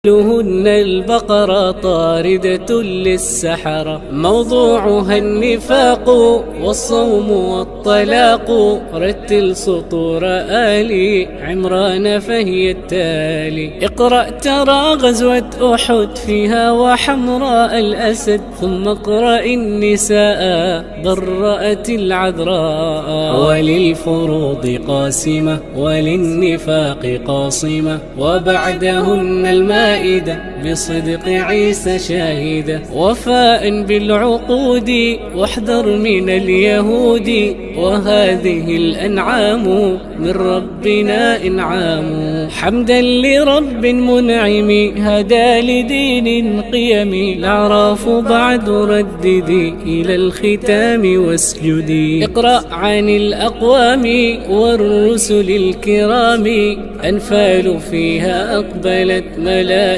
لهن البقرة طاردة للسحرة، موضوعها النفاق والصوم والطلاق. رتل سطور آل عمران فهي التالي: اقرأ ترى غزوة أحد فيها وحمراء الأسد، ثم اقرأ النساء برأت العذراء. وللفروض قاسمة وللنفاق قاصمة، وبعدهن المائدة بصدق عيسى شاهدة. وفاء بالعقود واحذر من اليهود، وهذه الأنعام من ربنا إنعام. حمدا لرب منعم هدى لدين قيم، الأعراف بعد رددي إلى الختام واسجدي. اقرأ عن الأقوام والرسل الكرام، أنفال فيها أقبلت ملائكة